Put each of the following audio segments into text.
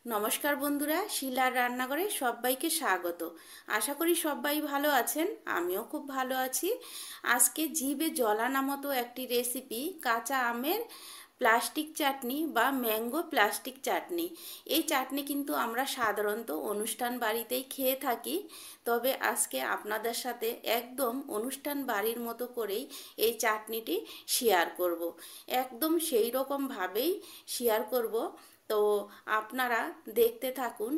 নমস্কার বন্ধুরা, শিলার রান্নাঘরে সবাইকে স্বাগত। আশা করি সবাই ভালো আছেন, আমিও খুব ভালো আছি। আজকে জিভে জল আনা মতো একটি রেসিপি, কাঁচা আমের প্লাস্টিক চাটনি বা ম্যাঙ্গো প্লাস্টিক চাটনি। এই চাটনি কিন্তু আমরা সাধারণত অনুষ্ঠান বাড়িতেই খেয়ে থাকি, তবে আজকে আপনাদের সাথে একদম অনুষ্ঠান বাড়ির মতো করেই এই চাটনিটি শেয়ার করব। একদম সেই রকমভাবেই শেয়ার করব। তো আপনারা দেখতে থাকুন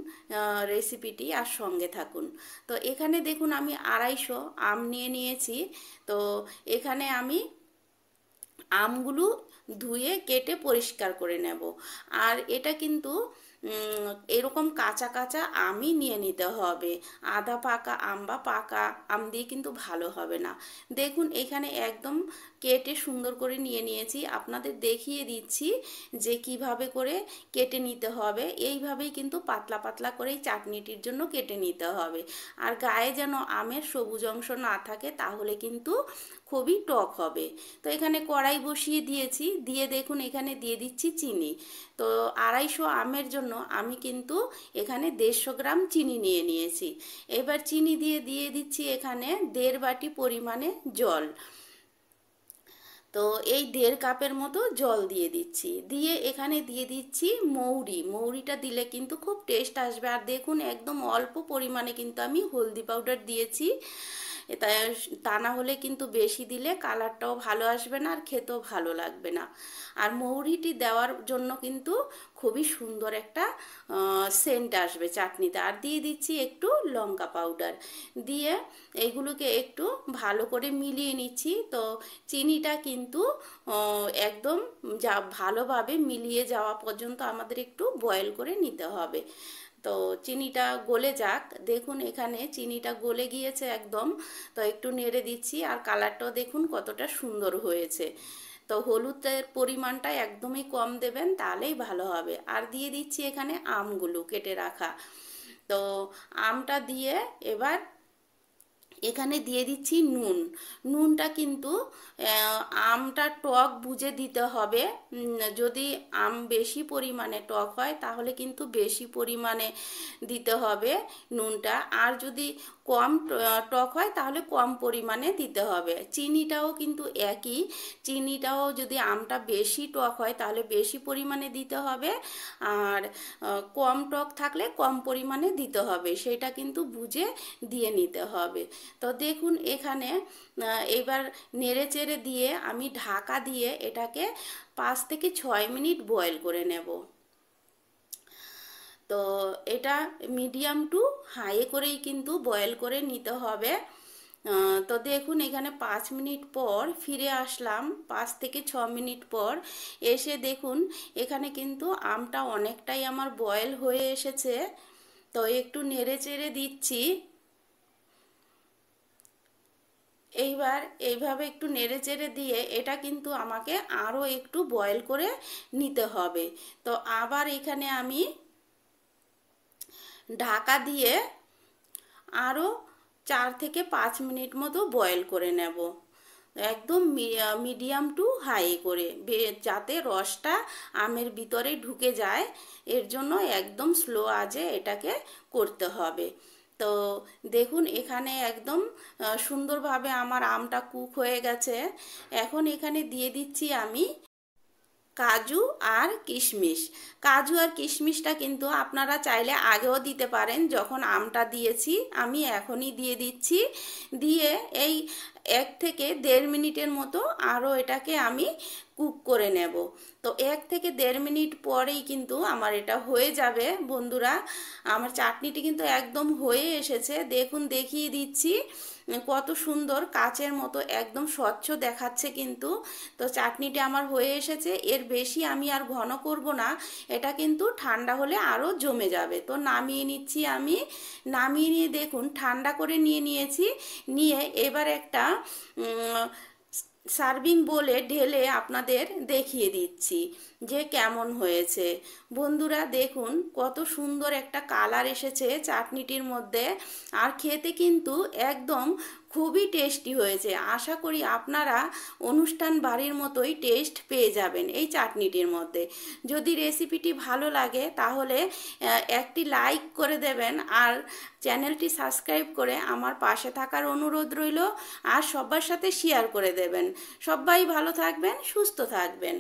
রেসিপিটি আর সঙ্গে থাকুন। তো এখানে দেখুন আমি 250 আম নিয়ে নিয়েছি। তো এখানে আমি আমগুলো ধুয়ে কেটে পরিষ্কার করে নেব। আর এটা কিন্তু এরকম কাঁচা কাঁচা আমই নিয়ে নিতে হবে। আধা পাকা আম বা পাকা আম দিয়ে কিন্তু ভালো হবে না। দেখুন এখানে একদম কেটে সুন্দর করে নিয়ে নিয়েছি, আপনাদের দেখিয়ে দিচ্ছি যে কিভাবে করে কেটে নিতে হবে। এইভাবেই কিন্তু পাতলা পাতলা করে চাটনিটির জন্য কেটে নিতে হবে। আর গায়ে যেন আমের সবুজ অংশ না থাকে, তাহলে কিন্তু খুবই টক হবে। তো এখানে কড়াই বসিয়ে দিয়েছি, দিয়ে দেখুন এখানে দিয়ে দিচ্ছি চিনি। তো 250 আমের জন্য আমি কিন্তু এখানে 150 গ্রাম চিনি নিয়ে নিয়েছি। এবার চিনি দিয়ে দিয়ে দিচ্ছি এখানে 1.5 বাটি পরিমাণে জল। তো এই 1.5 কাপের মতো জল দিয়ে দিচ্ছি, দিয়ে এখানে দিয়ে দিচ্ছি মৌরিটা দিলে কিন্তু খুব টেস্ট আসবে। আর দেখুন একদম অল্প পরিমাণে কিন্তু আমি হলদি পাউডার দিয়েছি। তাই তা না হলে কিন্তু বেশি দিলে কালারটাও ভালো আসবে না আর খেতেও ভালো লাগবে না। আর মৌরিটি দেওয়ার জন্য কিন্তু খুবই সুন্দর একটা সেন্ট আসবে চাটনিতে। আর দিয়ে দিচ্ছি একটু লঙ্কা পাউডার, দিয়ে এইগুলোকে একটু ভালো করে মিলিয়ে নিচ্ছি। তো চিনিটা কিন্তু একদম যা ভালোভাবে মিলিয়ে যাওয়া পর্যন্ত আমাদের একটু বয়েল করে নিতে হবে। তো চিনিটা গলে যাক। দেখুন এখানে চিনিটা গলে গিয়েছে একদম। তো একটু নেড়ে দিচ্ছি, আর কালারটাও দেখুন কতটা সুন্দর হয়েছে। তো হলুদের পরিমাণটা একদমই কম দেবেন, তাহলেই ভালো হবে। আর দিয়ে দিচ্ছি এখানে আমগুলো কেটে রাখা। তো আমটা দিয়ে এবার এখানে দিয়ে দিচ্ছি নুনটা কিন্তু আমটা টক বুঝে দিতে হবে। যদি আম বেশি পরিমাণে টক হয় তাহলে কিন্তু বেশি পরিমাণে দিতে হবে নুনটা। আর যদি কম টক হয় তাহলে কম পরিমাণে দিতে হবে। চিনিটাও কিন্তু একই, চিনিটাও যদি আমটা বেশি টক হয় তাহলে বেশি পরিমাণে দিতে হবে, আর কম টক থাকলে কম পরিমাণে দিতে হবে, সেটা কিন্তু বুঝে দিয়ে নিতে হবে। তো দেখুন এখানে এবার নেড়ে চেড়ে দিয়ে আমি ঢাকা দিয়ে এটাকে 5 থেকে 6 মিনিট বয়েল করে নেব। তো এটা মিডিয়াম টু হাই করেই কিন্তু বয়েল করে নিতে হবে। তো দেখুন এখানে 5 মিনিট পর ফিরে আসলাম, 5 থেকে 6 মিনিট পর এসে দেখুন এখানে কিন্তু আমটা অনেকটাই আমার বয়েল হয়ে এসেছে। তো একটু নেড়ে চেড়ে দিচ্ছি। এইবার এইভাবে একটু নেড়ে চেড়ে দিয়ে এটা কিন্তু আমাকে আরও একটু বয়েল করে নিতে হবে। তো আবার এখানে আমি ঢাকা দিয়ে আরও 4 থেকে 5 মিনিট মতো বয়েল করে নেব, একদম মিডিয়াম টু হাই করে, যাতে রসটা আমের ভিতরে ঢুকে যায়। এর জন্য একদম স্লো আঁচে এটাকে করতে হবে। তো দেখুন এখানে একদম সুন্দরভাবে আমার আমটা কুক হয়ে গেছে। এখন এখানে দিয়ে দিচ্ছি আমি কাজু আর কিশমিশ। কাজু আর কিশমিশটা কিন্তু আপনারা চাইলে আগেও দিতে পারেন, যখন আমটা দিয়েছি আমি এখনই দিয়ে দিচ্ছি। দিয়ে এই 1 থেকে 1.5 মিনিটের মতো আরও এটাকে আমি কুক করে নেব। তো 1 থেকে 1.5 মিনিট পরেই কিন্তু আমার এটা হয়ে যাবে বন্ধুরা। আমার চাটনিটি কিন্তু একদম হয়ে এসেছে, দেখুন দেখিয়ে দিচ্ছি কত সুন্দর কাচের মতো একদম স্বচ্ছ দেখাচ্ছে কিন্তু। তো চাটনিটা আমার হয়ে এসেছে, এর বেশি আমি আর ঘন করব না, এটা কিন্তু ঠান্ডা হলে আরও জমে যাবে। তো নামিয়ে নিচ্ছি আমি। নামিয়ে নিয়ে দেখুন ঠান্ডা করে নিয়ে নিয়েছি। নিয়ে এবার একটা সার্ভিং বোলে ঢেলে আপনাদের দেখিয়ে দিচ্ছি যে কেমন হয়েছে। বন্ধুরা দেখুন কত সুন্দর একটা কালার এসেছে চাটনিটির মধ্যে, আর খেতে কিন্তু একদম খুবই টেস্টি হয়েছে। আশা করি আপনারা অনুষ্ঠান বাড়ির মতোই টেস্ট পেয়ে যাবেন এই চাটনিটির মধ্যে। যদি রেসিপিটি ভালো লাগে তাহলে একটি লাইক করে দেবেন, আর চ্যানেলটি সাবস্ক্রাইব করে আমার পাশে থাকার অনুরোধ রইল, আর সবার সাথে শেয়ার করে দেবেন। সবাই ভালো থাকবেন, সুস্থ থাকবেন।